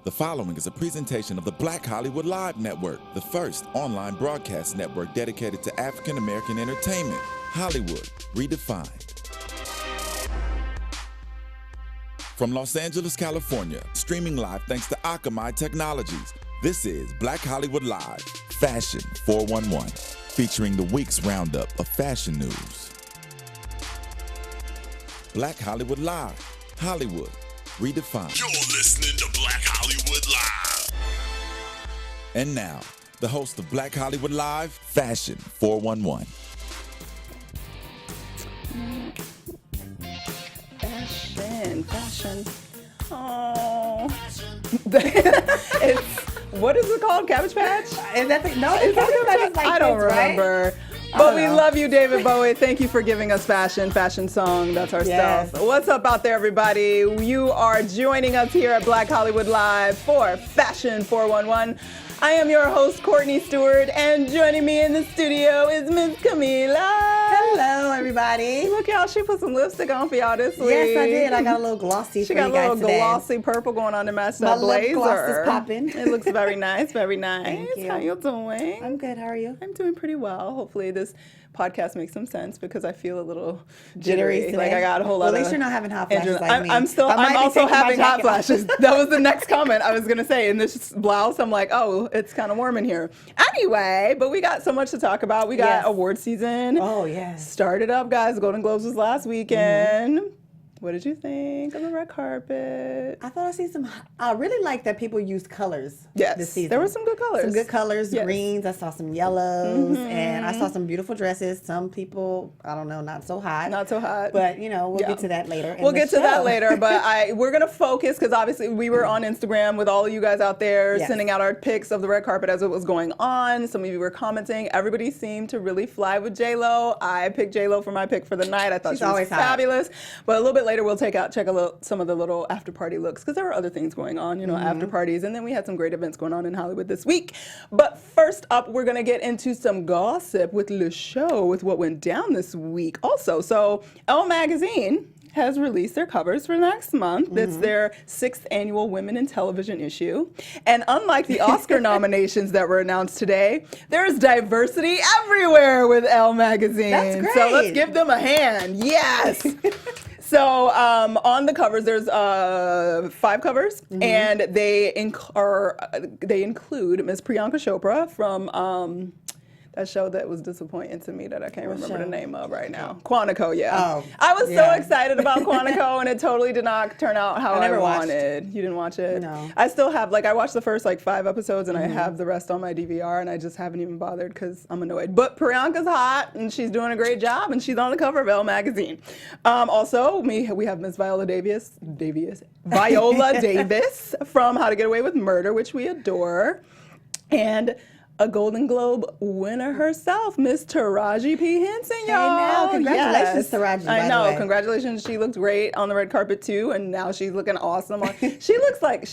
The following is a presentation of the Black Hollywood Live Network, the first online broadcast network dedicated to African American entertainment. Hollywood redefined. From Los Angeles, California, streaming live thanks to Akamai Technologies, this is Black Hollywood Live, Fashion 411, featuring the week's roundup of fashion news. Black Hollywood Live, Hollywood redefined. You're listening to Black Hollywood Live. And now, the host of Black Hollywood Live, Fashion 411. Fashion. Oh. It's, what is it called? Cabbage Patch? Is that no, it's Cabbage Patch is like I don't this, remember. Right? But we love you, David Bowie. Thank you for giving us fashion song. That's our Yes. stuff. What's up out there, everybody? You are joining us here at Black Hollywood Live for Fashion 411. I am your host, Courtney Stewart, and joining me in the studio is Miss Camilla. Hello, everybody. Look, y'all, she put some lipstick on for y'all this week. Yes, I did. I got a little glossy She for got you a little guys today. glossy purple going on to match My that lip blazer. gloss is popping. It looks very nice, very nice. Thank you. How you doing? I'm good. How are you? I'm doing pretty well. Hopefully this podcast makes some sense because I feel a little jittery. today. Like I got a whole lot Well, of... at least you're not having hot flashes like me. I'm also having hot flashes. That was the next comment I was going to say. In this blouse, I'm like, oh, it's kind of warm in here. Anyway, but we got so much to talk about. We got Yes. award season. Oh, yes. Started up, guys. Golden Globes was last weekend. What did you think of the red carpet? I thought I seen some. I really like that people used colors Yes, this season. there were some good colors. Some good colors, Yes. greens. I saw some yellows, and I saw some beautiful dresses. Some people, I don't know, not so hot. Not so hot. But you know, we'll Yeah. get to that later. in We'll the get to that show. later, but we're gonna focus because obviously we were on Instagram with all of you guys out there Yes. sending out our pics of the red carpet as it was going on. Some of you were commenting. Everybody seemed to really fly with J-Lo. I picked J-Lo for my pick for the night. I thought She's she was always hot. fabulous. But a little bit later we'll check some of the little after party looks because there were other things going on, you know, Mm-hmm. after parties, and then we had some great events going on in Hollywood this week. But first up, we're gonna get into some gossip with Le Show with what went down this week. Also, so Elle Magazine has released their covers for next month. Mm-hmm. It's their 6th annual Women in Television issue. And unlike the Oscar nominations that were announced today, there's diversity everywhere with Elle Magazine. That's great. So let's give them a hand. Yes. So on the covers, there's 5 covers, and they include Ms. Priyanka Chopra from that show that was disappointing to me that I can't remember the name of right now. Quantico, yeah. Oh, I was so yeah. excited about Quantico, and it totally did not turn out how I never watched. wanted. You didn't watch it? No. I still have, I watched the first 5 episodes, and I have the rest on my DVR, and I just haven't even bothered because I'm annoyed. But Priyanka's hot, and she's doing a great job, and she's on the cover of Elle Magazine. Also, we have Miss Viola Davis from How to Get Away with Murder, which we adore, and a Golden Globe winner herself, Miss Taraji P. Henson, y'all. now, congratulations, Yes. Taraji, by I the know, way. congratulations. She looked great on the red carpet too, and now she's looking awesome. She just looks like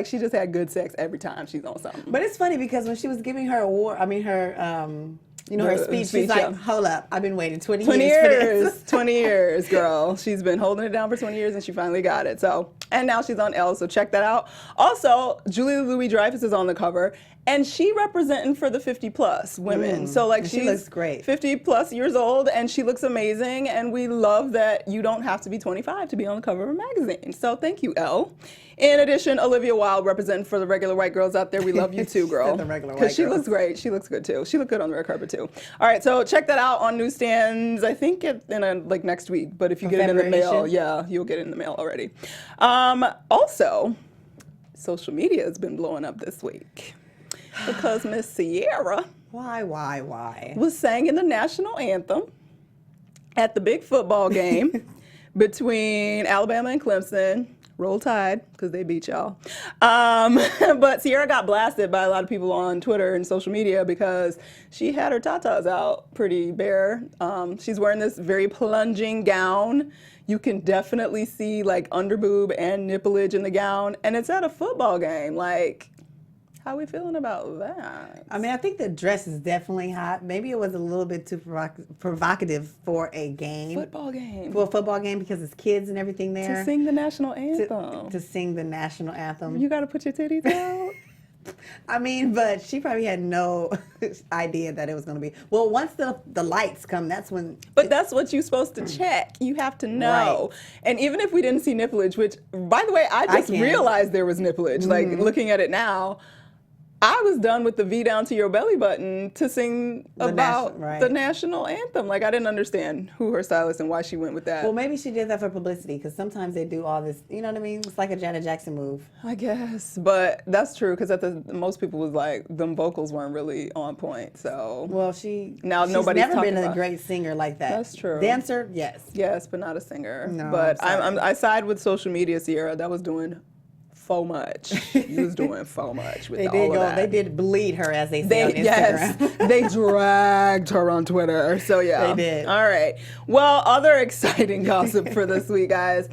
she just had good sex every time she's on something. But it's funny because when she was giving her award, her speech, she's yeah. like, hold up, I've been waiting 20 20 years for years, this. 20 years, girl. She's been holding it down for 20 years and she finally got it. So, and now she's on Elle, so check that out. Also, Julia Louis-Dreyfus is on the cover, and she representing for the 50 plus women. So she looks great. 50 plus years old, and she looks amazing, and we love that you don't have to be 25 to be on the cover of a magazine. So thank you, Elle. In addition, Olivia Wilde representing for the regular white girls out there. We love you too, girl. The regular white Because she girls. looks great. She looks good too. She looked good on the red carpet too. All right, so check that out on newsstands. I think next week. But if you get it in the February mail, issue? yeah, you'll get it in the mail already. Also, social media has been blowing up this week because Miss Ciara Why? was singing the national anthem at the big football game between Alabama and Clemson. Roll Tide, because they beat y'all. But Ciara got blasted by a lot of people on Twitter and social media because she had her tatas out pretty bare. She's wearing this very plunging gown. You can definitely see underboob and nippleage in the gown, and it's at a football game. How we feeling about that? I mean, I think the dress is definitely hot. Maybe it was a little bit too provocative for a game. Football game. For a football game because it's kids and everything there. To sing the national anthem. To sing the national anthem. You got to put your titties out. I mean, but she probably had no idea that it was going to be. Well, once the lights come, that's when. But that's what you're supposed to check. You have to know. Right. And even if we didn't see nipplage, which, by the way, I just realized there was nipplage. Like, looking at it now, I was done with the V down to your belly button to sing about the national anthem. Like, I didn't understand who her stylist and why she went with that. Well, maybe she did that for publicity because sometimes they do all this, you know what I mean? It's like a Janet Jackson move. I guess. But that's true because most people was like, them vocals weren't really on point. So. Well, she's nobody's never been a great singer like that. That's true. Dancer, yes. Yes, but not a singer. No. But I side with social media, Ciara. That was doing so much. He was doing so much with all of that. They did bleed her, as they say on Instagram. Yes, they dragged her on Twitter. So yeah. They did. All right. Well, other exciting gossip for this week, guys.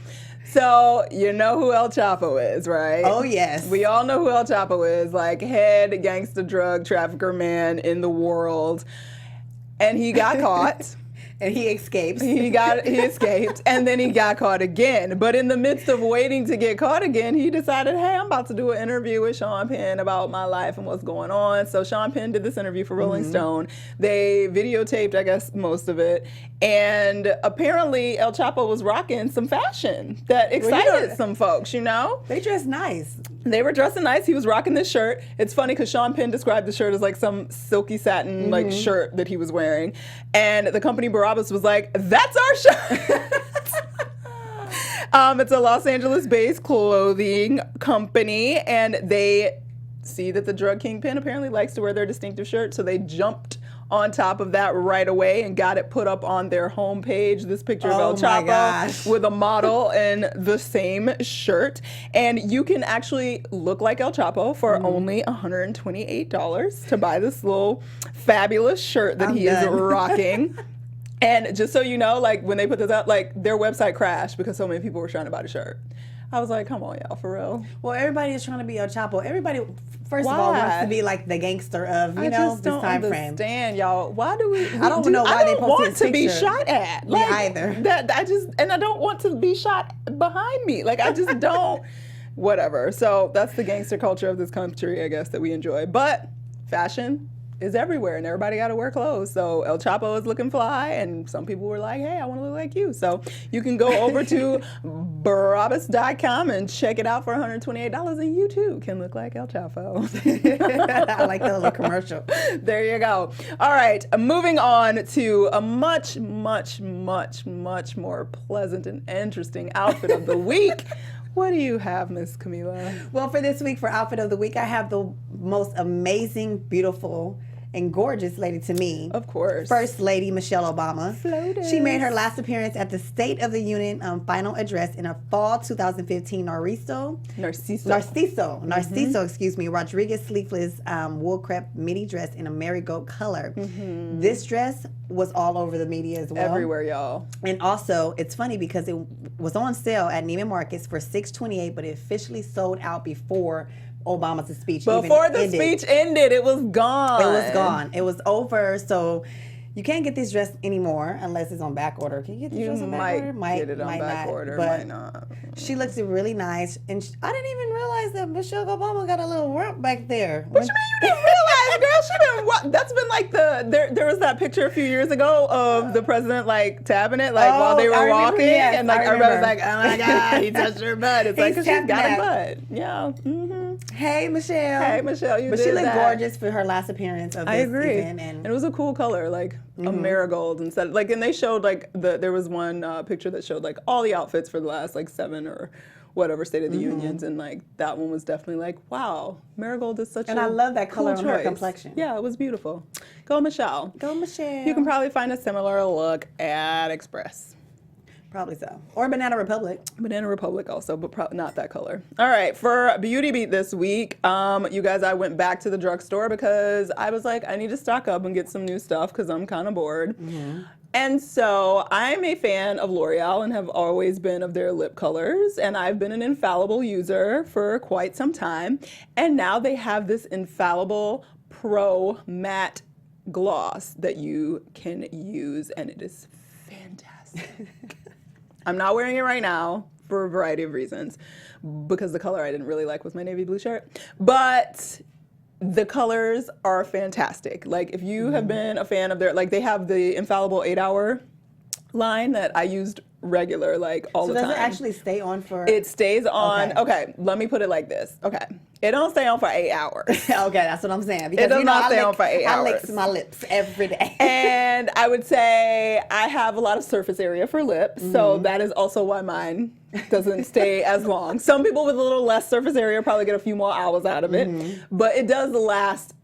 So you know who El Chapo is, right? Oh, yes. We all know who El Chapo is, like head gangster drug trafficker man in the world. And he got caught. And he escapes. He escaped, and then he got caught again. But in the midst of waiting to get caught again, he decided, hey, I'm about to do an interview with Sean Penn about my life and what's going on. So Sean Penn did this interview for Rolling Stone. They videotaped, I guess, most of it. And apparently El Chapo was rocking some fashion that excited some folks, you know? They dressed nice. They were dressing nice. He was rocking this shirt. It's funny because Sean Penn described the shirt as like some silky satin like shirt that he was wearing. And the company Barabbas was like, that's our shirt. It's a Los Angeles-based clothing company, and they see that the drug kingpin apparently likes to wear their distinctive shirt, so they jumped on top of that right away and got it put up on their homepage. This picture of El Chapo with a model in the same shirt. And you can actually look like El Chapo for only $128 to buy this little fabulous shirt that he is rocking. And just so you know, like when they put this out, like their website crashed because so many people were trying to buy the shirt. I was like, come on, y'all, for real. Well, everybody is trying to be El Chapo. Everybody, first of all, wants to be like the gangster of, this time frame. I just don't understand, y'all. Why do we? I don't know why they post his picture. I don't want to be shot at. Me either. And I don't want to be shot behind me. Like, I just don't. Whatever. So that's the gangster culture of this country, I guess, that we enjoy. But fashion is everywhere, and everybody got to wear clothes. So El Chapo is looking fly, and some people were like, hey, I want to look like you. So you can go over to Barabbas.com and check it out for $128, and you too can look like El Chapo. I like that little commercial. There you go. All right, moving on to a much, much, much, much more pleasant and interesting outfit of the week. What do you have, Miss Camilla? Well, for this week, for Outfit of the Week, I have the most amazing, beautiful, and gorgeous lady to me. Of course. First Lady Michelle Obama. Floated. She made her last appearance at the State of the Union final address in a fall 2015 Narciso, excuse me, Rodriguez sleeveless wool crepe midi dress in a marigold color. This dress was all over the media as well. Everywhere, y'all. And also, it's funny because it was on sale at Neiman Marcus for $628, but it officially sold out before Obama's speech Before the speech ended, it was gone. It was gone. It was over. So you can't get this dress anymore unless it's on back order. Can you get this dress on back order? Might get it on back order. Might not. She looks really nice. And I didn't even realize that Michelle Obama got a little rump back there. What you mean you didn't realize, girl? That's been like there was that picture a few years ago of the president like tapping it while they were walking. Yes, and like everybody was like, oh my God, he touched her butt. It's like, 'cause she's got a butt. Yeah. Hey, Michelle. Hey, Michelle, you did that. But she looked gorgeous for her last appearance of this event. And it was a cool color, like a marigold instead. Like, and they showed like there was one picture that showed like all the outfits for the last like 7 or whatever State of the Unions, and like that one was definitely like, wow, marigold is such and I love that color on her complexion. Yeah, it was beautiful. Go Michelle. Go Michelle. You can probably find a similar look at Express. Probably so. Or Banana Republic. Banana Republic also, but probably not that color. All right, for Beauty Beat this week, you guys, I went back to the drugstore because I was like, I need to stock up and get some new stuff because I'm kind of bored. And so I'm a fan of L'Oreal and have always been of their lip colors. And I've been an Infallible user for quite some time. And now they have this Infallible Pro Matte Gloss that you can use, and it is fantastic. I'm not wearing it right now for a variety of reasons, because the color I didn't really like was my navy blue shirt. But the colors are fantastic. Like, if you have been a fan of their, like, they have the Infallible 8-hour line that I used regular, like, all the time. So does it actually stay on for? It stays on. Okay, let me put it like this. Okay. It don't stay on for 8 hours. Okay, that's what I'm saying. Because, It does not stay on for 8 hours. I lick my lips every day. And I would say I have a lot of surface area for lips, so that is also why mine doesn't stay as long. Some people with a little less surface area probably get a few more hours out of it, but it does last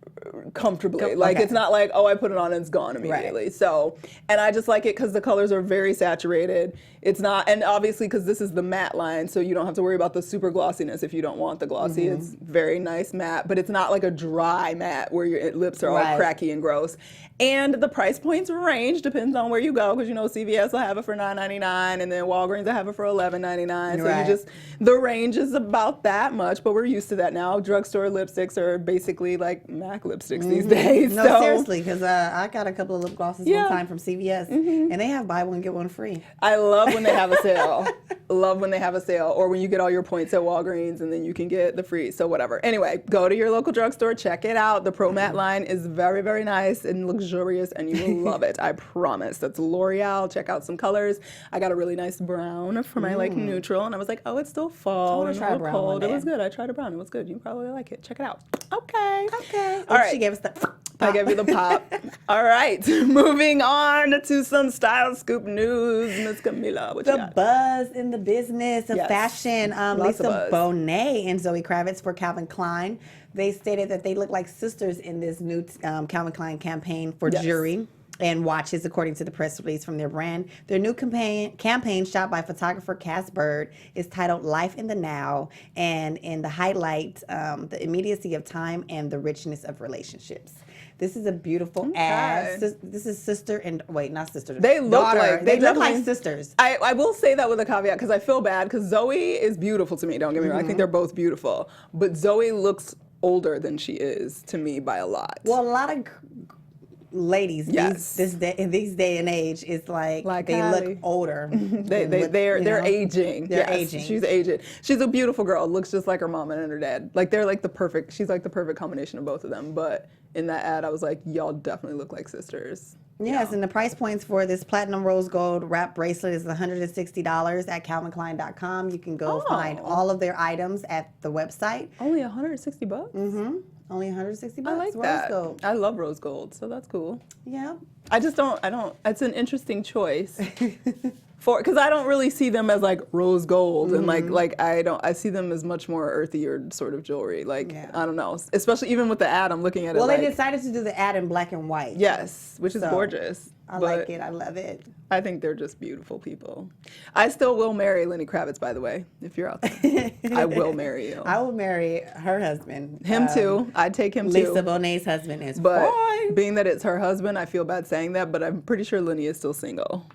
comfortably. Like, it's not like, oh, I put it on and it's gone immediately. Right. So, and I just like it because the colors are very saturated. It's not, and obviously because this is the matte line, so you don't have to worry about the super glossiness if you don't want the glossy. It's very nice matte, but it's not like a dry matte where your lips are all cracky and gross. And the price points range, depends on where you go, because you know CVS will have it for $9.99, and then Walgreens will have it for $11.99. So you just, the range is about that much, but we're used to that now. Drugstore lipsticks are basically like MAC lipsticks these days. No, so. seriously, because I got a couple of lip glosses one time from CVS, and they have buy one, get one free. I love when they have a sale. Love when they have a sale, or when you get all your points at Walgreens and then you can get the free, so whatever. Anyway, go to your local drugstore, check it out. The Pro Matte line is very, very nice and luxurious, and you will love it. I promise. That's L'Oreal. Check out some colors. I got a really nice brown for my like neutral, and I was like, oh, it's still fall and a little cold. It was good. I tried a brown. It was good. You probably like it. Check it out. Okay. All right. She gave us the I gave you the pop. All right. Moving on to some style scoop news. Miss Camilla, what you the got? buzz in the business of fashion. Lots of Lisa buzz. Bonet and Zoe Kravitz for Calvin Klein. They stated that they look like sisters in this new Calvin Klein campaign for Jury and watches, according to the press release from their brand. Their new campaign shot by photographer Cass Bird is titled Life in the Now, and in the highlight, the immediacy of time and the richness of relationships. This is a beautiful ad. This is sister and not sister. They look daughter. like they look like sisters. I will say that with a caveat, because I feel bad, because Zoe is beautiful to me. Don't get me wrong. I think they're both beautiful, but Zoe looks older than she is to me by a lot. Well, a lot of ladies in these day and age is like they Kylie. look older. They're aging. They're aging. She's aging. She's a beautiful girl. Looks just like her mom and her dad. Like, they're like she's like the perfect combination of both of them. But in that ad, I was like, y'all definitely look like sisters. Yes, and the price points for this platinum rose gold wrap bracelet is $160 at calvinklein.com. You can go find all of their items at the website. Only $160? Only $160. I like rose that. gold. I love rose gold, so that's cool. Yeah. I don't, it's an interesting choice. Because I don't really see them as like rose gold, and I see them as much more earthier sort of jewelry. Like, I don't know, especially even with the ad, I'm looking at it. Well, they decided to do the ad in black and white. Yes, which is gorgeous. I like it. I love it. I think they're just beautiful people. I still will marry Lenny Kravitz, by the way, if you're out there. I will marry you. I will marry her husband. Him too. I'd take him too. Lisa Bonet's husband is But being that it's her husband, I feel bad saying that, but I'm pretty sure Lenny is still single.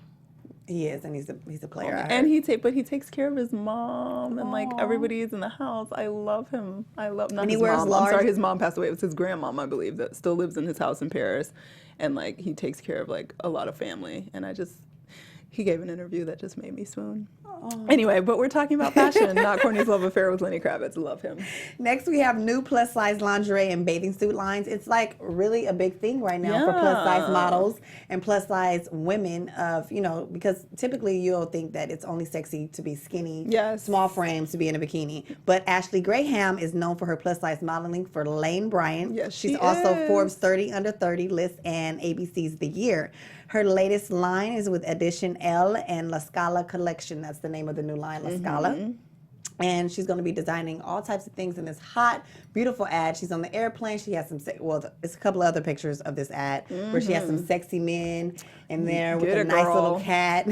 He is, and he's a player. And he takes care of his mom, and like everybody's in the house. I love him. Not and his he wears mom. large. I'm sorry, his mom passed away. It was his grandmom, I believe, that still lives in his house in Paris, and like he takes care of like a lot of family. And he gave an interview that just made me swoon. Anyway, but we're talking about fashion, not Courtney's love affair with Lenny Kravitz. Love him. Next, we have new plus-size lingerie and bathing suit lines. It's like really a big thing right now for plus-size models and plus-size women because typically you'll think that it's only sexy to be skinny, small frames to be in a bikini. But Ashley Graham is known for her plus-size modeling for Lane Bryant. Yes, She's also Forbes 30 Under 30 list and ABC's The Year. Her latest line is with Edition Elle and La Scala Collection. That's the name of the new line, La Scala. And she's going to be designing all types of things in this hot, beautiful ad. She's on the airplane. She has some, it's a couple of other pictures of this ad where she has some sexy men in there with a nice little cat.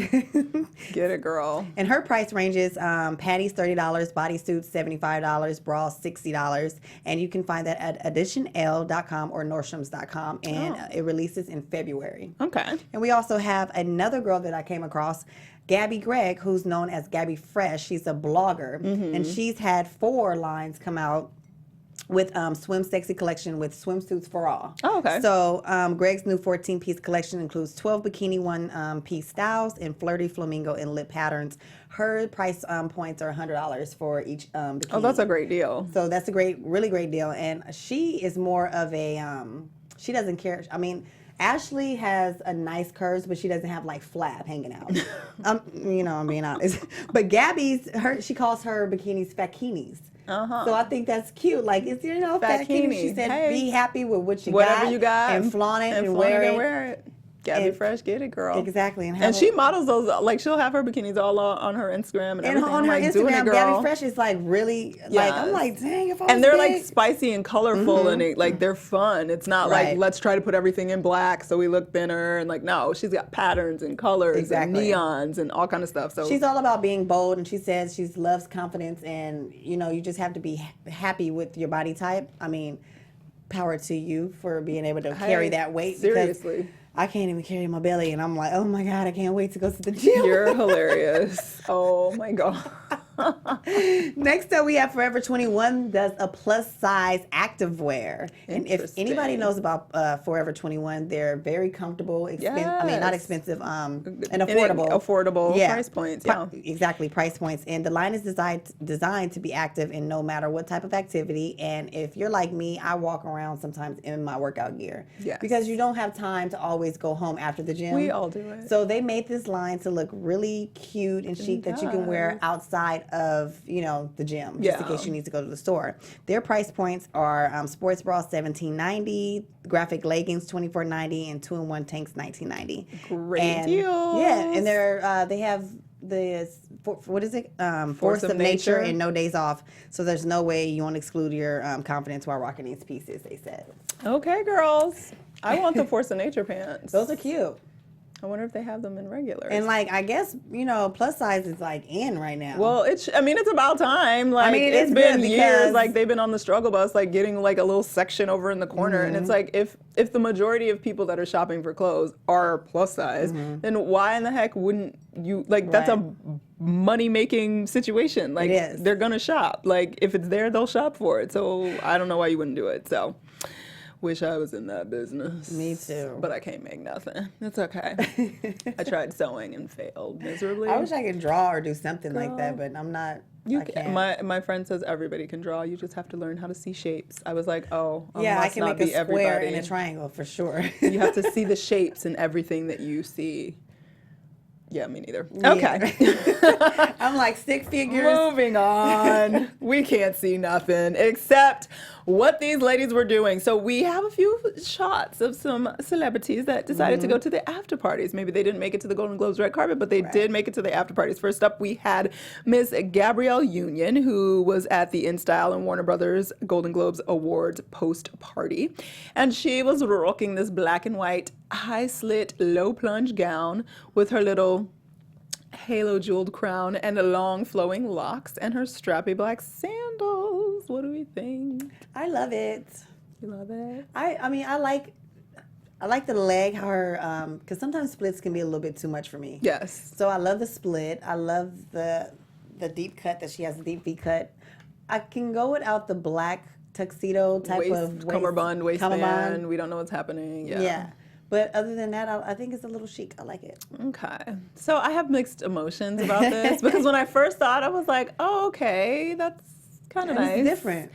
Get it, girl. And her price ranges, panties $30, bodysuits $75, bras $60. And you can find that at additionl.com or Nordstroms.com. And it releases in February. Okay. And we also have another girl that I came across, Gabby Gregg, who's known as Gabby Fresh. She's a blogger, and she's had 4 lines come out with Swim Sexy collection with swimsuits for all. Oh, okay. So Greg's new 14-piece collection includes 12 bikini one-piece styles and flirty flamingo and lip patterns. Her price points are $100 for each bikini. Oh, that's a great deal. So that's a really great deal. And she is more of a, she doesn't care. I mean, Ashley has a nice curves, but she doesn't have like flab hanging out. I'm being honest. But Gabby's, she calls her bikinis fakinis. So I think that's cute. Like, it's, fakini. She said, hey, be happy with what you whatever you got, and flaunt it and wear it. Gabby Fresh, get it, girl. Exactly. And she models those, like, she'll have her bikinis all on her Instagram and everything. On her like, Instagram, doing it, girl. Gabby Fresh is like really, like, I'm like, dang, if I was And they're big. like spicy and colorful and they're fun. It's not like, let's try to put everything in black so we look thinner. And like, no, she's got patterns and colors and neons and all kind of stuff. So she's all about being bold, and she says she loves confidence, and, you just have to be happy with your body type. I mean, power to you for being able to carry that weight. Seriously. I can't even carry my belly, and I'm like, oh my God, I can't wait to go to the gym. You're hilarious. Oh my God. Next up, we have Forever 21 does a plus size activewear. And if anybody knows about Forever 21, they're very comfortable, I mean, not expensive, and affordable. Affordable price points. Yeah. Exactly, price points. And the line is designed to be active in no matter what type of activity. And if you're like me, I walk around sometimes in my workout gear. Yes. Because you don't have time to always go home after the gym. We all do it. So they made this line to look really cute and chic that you can wear outside of, the gym, just in case you need to go to the store. Their price points are sports bra $17.90, graphic leggings $24.90, and 2-in-1 tanks $19.90. Great deals. Yeah, and they have the Force of Nature and no days off. So there's no way you won't exclude your confidence while rocking these pieces, they said. Okay, girls. I want the Force of Nature pants. Those are cute. I wonder if they have them in regular. And I guess, plus size is in right now. Well, it's about time. Like, it's been years. Like, they've been on the struggle bus, like getting like a little section over in the corner. And it's like, if the majority of people that are shopping for clothes are plus size, then why in the heck wouldn't you, that's a money making situation. Like, they're gonna shop. Like, if it's there, they'll shop for it. So I don't know why you wouldn't do it. So wish I was in that business. Me too. But I can't make nothing. It's okay. I tried sewing and failed miserably. I wish I could draw or do something like that, but I'm not. I can't. My friend says everybody can draw. You just have to learn how to see shapes. I was like, I can make a square and a triangle for sure. You have to see the shapes in everything that you see. Yeah, me neither. Okay. I'm like, stick figures. Moving on. We can't see nothing except what these ladies were doing. So we have a few shots of some celebrities that decided to go to the after parties. Maybe they didn't make it to the Golden Globes red carpet, but they did make it to the after parties. First up, we had Miss Gabrielle Union, who was at the InStyle and Warner Brothers Golden Globes Awards post party. And she was rocking this black and white high slit, low plunge gown with her little halo jeweled crown and long flowing locks and her strappy black sandals. What do we think? I love it. You love it? I mean, I like the leg, how her, because sometimes splits can be a little bit too much for me. Yes. So I love the split. I love the deep cut, that she has a deep V cut. I can go without the black tuxedo type of waist, cummerbund, waistband. We don't know what's happening. Yeah. But other than that, I think it's a little chic. I like it. Okay. So I have mixed emotions about this because when I first saw it, I was like, oh, okay, that's kind of nice. It's different.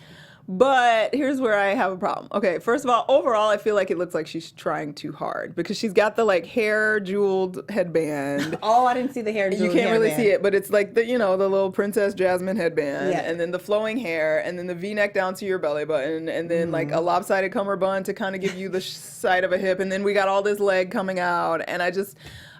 But here's where I have a problem. Okay, first of all, overall, I feel like it looks like she's trying too hard because she's got the hair jeweled headband. Oh, I didn't see the hair jeweled You can't really see it, but it's like the little Princess Jasmine headband, and then the flowing hair, and then the V-neck down to your belly button, and then like a lopsided cummerbund to kind of give you the side of a hip, and then we got all this leg coming out, and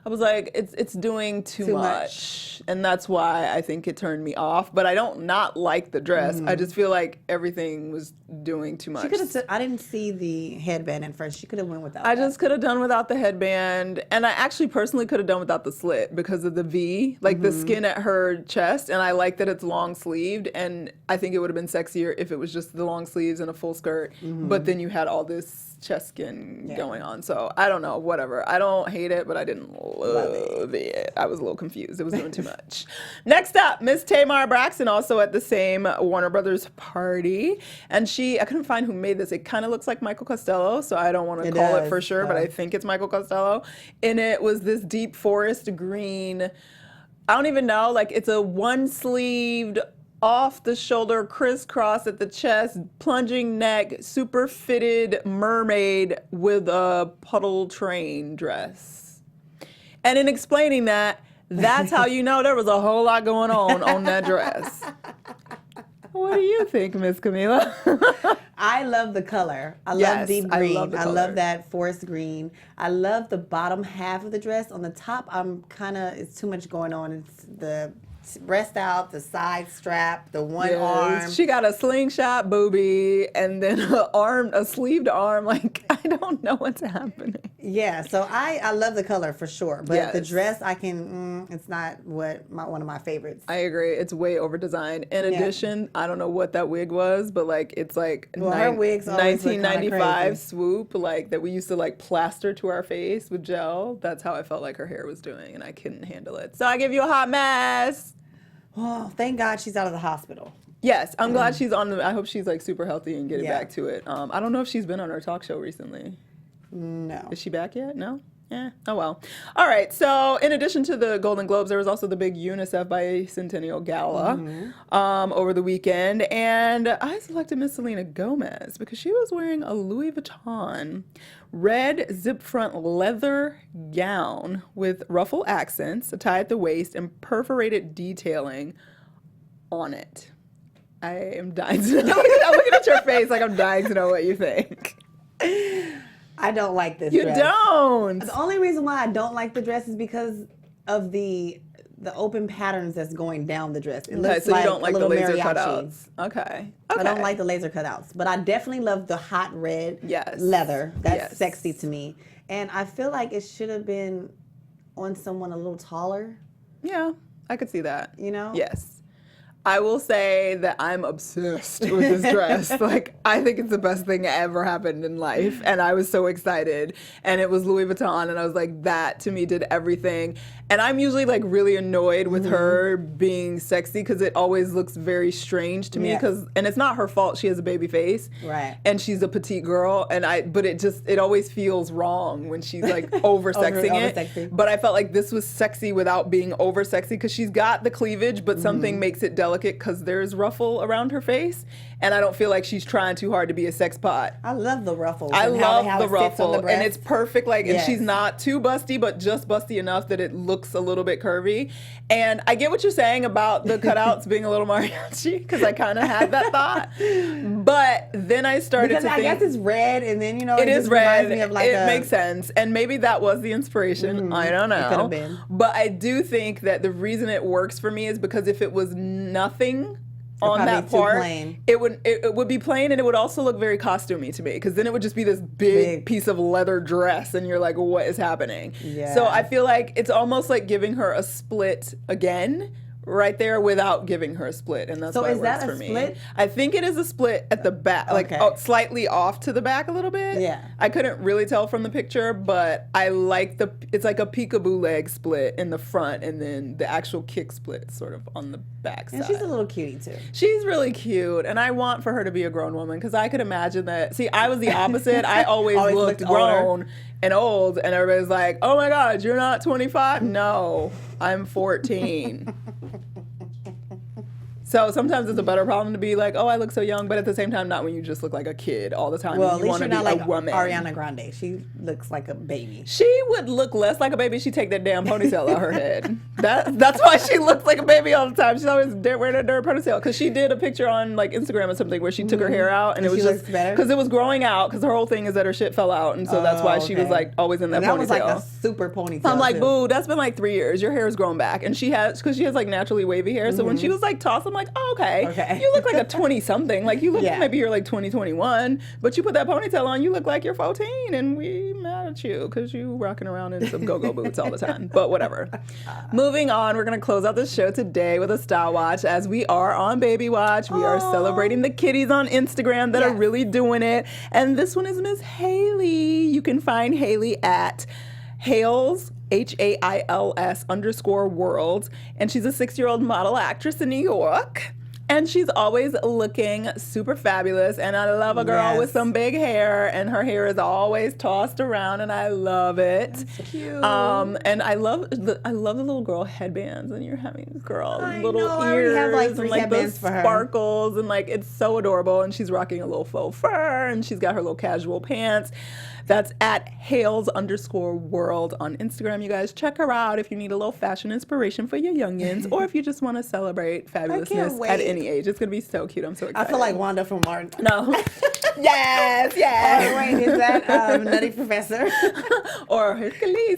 I was like, it's doing too much. And that's why I think it turned me off. But I don't not like the dress. I just feel like everything was doing too much. She could have. I didn't see the headband at first. She could have went without. I just could have done without the headband, and I actually personally could have done without the slit because of the V, like the skin at her chest. And I like that it's long sleeved, and I think it would have been sexier if it was just the long sleeves and a full skirt. But then you had all this chest skin going on. So I don't know, whatever. I don't hate it, but I didn't love it. I was a little confused. It was doing too much. Next up, Miss Tamar Braxton, also at the same Warner Brothers party. And I couldn't find who made this. It kind of looks like Michael Costello, so I don't want to call it for sure, but I think it's Michael Costello. And it was this deep forest green, I don't even know, like it's a one-sleeved, off the shoulder, crisscross at the chest, plunging neck, super fitted mermaid with a puddle train dress. And in explaining that, that's how you know there was a whole lot going on that dress. What do you think, Miss Camilla? I love the color. I love deep green. I love that forest green. I love the bottom half of the dress. On the top, it's too much going on. It's the breast out, the side strap, the one arm. She got a slingshot boobie and then a sleeved arm. Like, I don't know what's happening. Yeah, so I love the color for sure. But the dress, it's not one of my favorites. I agree. It's way over designed. In addition, I don't know what that wig was, but like it's like her wigs 1995 swoop, like that we used to like plaster to our face with gel. That's how I felt like her hair was doing, and I couldn't handle it. So I give you a hot mess. Oh, thank God she's out of the hospital. Yes, I'm glad she's I hope she's like super healthy and getting back to it. I don't know if she's been on her talk show recently. No. Is she back yet? No? Yeah. Oh, well. All right. So in addition to the Golden Globes, there was also the big UNICEF Bicentennial Gala over the weekend. And I selected Miss Selena Gomez because she was wearing a Louis Vuitton red zip front leather gown with ruffle accents, a tie at the waist, and perforated detailing on it. I am dying to know. I'm looking at your face like I'm dying to know what you think. I don't like this dress. You don't. The only reason why I don't like the dress is because of the open patterns that's going down the dress. It looks so like you don't like a the little laser mariachi. cutouts. Okay. I don't like the laser cutouts, but I definitely love the hot red leather. That's sexy to me. And I feel like it should have been on someone a little taller. Yeah, I could see that. You know? Yes. I will say that I'm obsessed with this dress. Like, I think it's the best thing that ever happened in life. And I was so excited. And it was Louis Vuitton. And I was like, that to me did everything. And I'm usually like really annoyed with her being sexy because it always looks very strange to me. And it's not her fault. She has a baby face. Right. And she's a petite girl. But it always feels wrong when she's like over-sexing it. But I felt like this was sexy without being over-sexy because she's got the cleavage, but something makes it delicate because there's ruffle around her face, and I don't feel like she's trying too hard to be a sex pot. I love the ruffles. I love the ruffle, and it's perfect. Like, and she's not too busty, but just busty enough that it looks a little bit curvy. And I get what you're saying about the cutouts being a little mariachi, because I kind of had that thought. But then I started to think, I guess it's red, and then it is red. Me of like it makes sense, and maybe that was the inspiration. I don't know. It could have been. But I do think that the reason it works for me is because if it was nothing on that part, it would be plain, and it would also look very costumey to me, because then it would just be this big piece of leather dress, and you're like, what is happening? Yeah. So I feel like it's almost like giving her a split again, right there, without giving her a split, and that's why it works for me. Split? I think it is a split at the back, like slightly off to the back a little bit. Yeah. I couldn't really tell from the picture, but I like it's like a peekaboo leg split in the front, and then the actual kick split sort of on the back side. And she's a little cutie too. She's really cute, and I want for her to be a grown woman, because I could imagine that. See, I was the opposite. I always looked grown and old, and everybody's like, oh my God, you're not 25? No, I'm 14. So sometimes it's a better problem to be like, oh, I look so young, but at the same time, not when you just look like a kid all the time. Well, and at you least want you're to not be like a woman. Ariana Grande. She looks like a baby. She would look less like a baby. She take that damn ponytail out her head. That's why she looks like a baby all the time. She's always wearing a dirty ponytail because she did a picture on like Instagram or something where she took her hair out and it was she just looks better? because it was growing out because her whole thing is that her shit fell out and so that's why she was okay. like always in that And ponytail. that was like a super ponytail. I'm like, too. boo, that's been like 3 years. Your hair has grown back. And she has like naturally wavy hair. So when she was like tossed, I'm like, oh, okay. You look like a 20-something. Like you look, maybe you're like 2021. But you put that ponytail on, you look like you're 14. And we mad at you because you rocking around in some go-go boots all the time. But whatever. Moving on, we're going to close out the show today with a style watch as we are on Baby Watch. We are celebrating the kitties on Instagram that are really doing it. And this one is Miss Haley. You can find Haley at Hales, HAILS_world. And she's a 6-year-old model actress in New York. And she's always looking super fabulous. And I love a girl with some big hair. And her hair is always tossed around. And I love it. That's cute. And I love the little girl headbands. And you're having this girl little ears. I already have like 3 and like headbands those for her. sparkles. And like it's so adorable. And she's rocking a little faux fur. And she's got her little casual pants. That's at Hales_world on Instagram. You guys check her out if you need a little fashion inspiration for your youngins or if you just want to celebrate fabulousness at any age. It's going to be so cute. I'm so excited. I feel like Wanda from Martin. No. yes. Oh, wait, is that Nutty Professor? Or Hercules.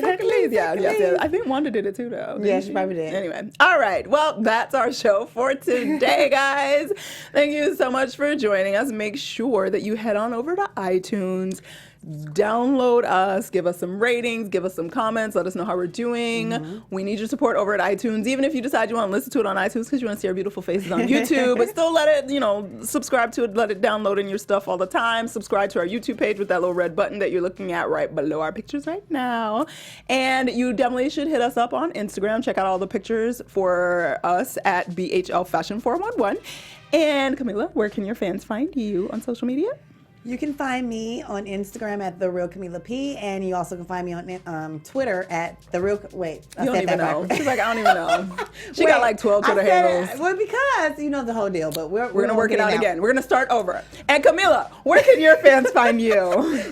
Yes. I think Wanda did it too, though. Yeah, she probably did. Anyway. All right. Well, that's our show for today, guys. Thank you so much for joining us. Make sure that you head on over to iTunes. Download us, give us some ratings, give us some comments, let us know how we're doing. We need your support over at iTunes, even if you decide you want to listen to it on iTunes because you want to see our beautiful faces on YouTube, but still let it, subscribe to it, let it download in your stuff all the time. Subscribe to our YouTube page with that little red button that you're looking at right below our pictures right now. And you definitely should hit us up on Instagram. Check out all the pictures for us at BHL Fashion 411. And Camilla, where can your fans find you on social media? You can find me on Instagram at The Real Camilla P, and you also can find me on Twitter at The Real. Wait, I don't even know. She's like, I don't even know. She got like 12 Twitter handles. Well, because you know the whole deal, but we're gonna work it out again. We're gonna start over. And Camilla, where can your fans find you?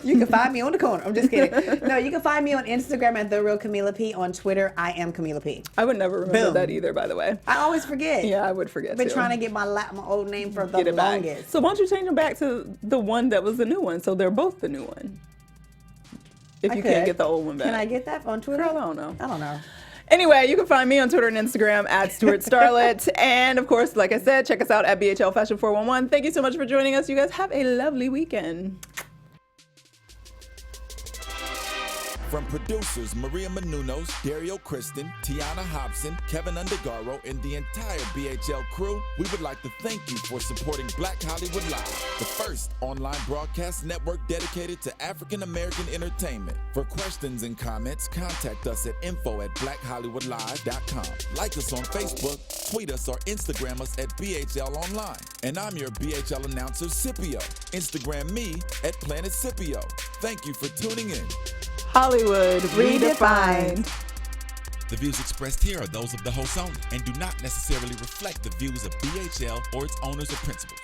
You can find me on the corner. I'm just kidding. No, you can find me on Instagram at The Real Camilla P. On Twitter, I am Camilla P. I would never remember that either, by the way. I always forget. Yeah, I would forget. Been trying to get my old name for the longest. Back. So why don't you change them back to the one that was the new one? So they're both the new one. If you can't get the old one back. Can I get that on Twitter? Girl, I don't know. I don't know. Anyway, you can find me on Twitter and Instagram at Stewart Starlet. And of course, like I said, check us out at BHL Fashion 411. Thank you so much for joining us. You guys have a lovely weekend. From producers Maria Menounos, Dario Kristen, Tiana Hobson, Kevin Undergaro, and the entire BHL crew, we would like to thank you for supporting Black Hollywood Live, the first online broadcast network dedicated to African American entertainment. For questions and comments, contact us at info@blackhollywoodlive.com. Like us on Facebook, tweet us, or Instagram us at BHL Online. And I'm your BHL announcer, Scipio. Instagram me at Planet Scipio. Thank you for tuning in. Hollywood redefined. The views expressed here are those of the host only and do not necessarily reflect the views of BHL or its owners or principals.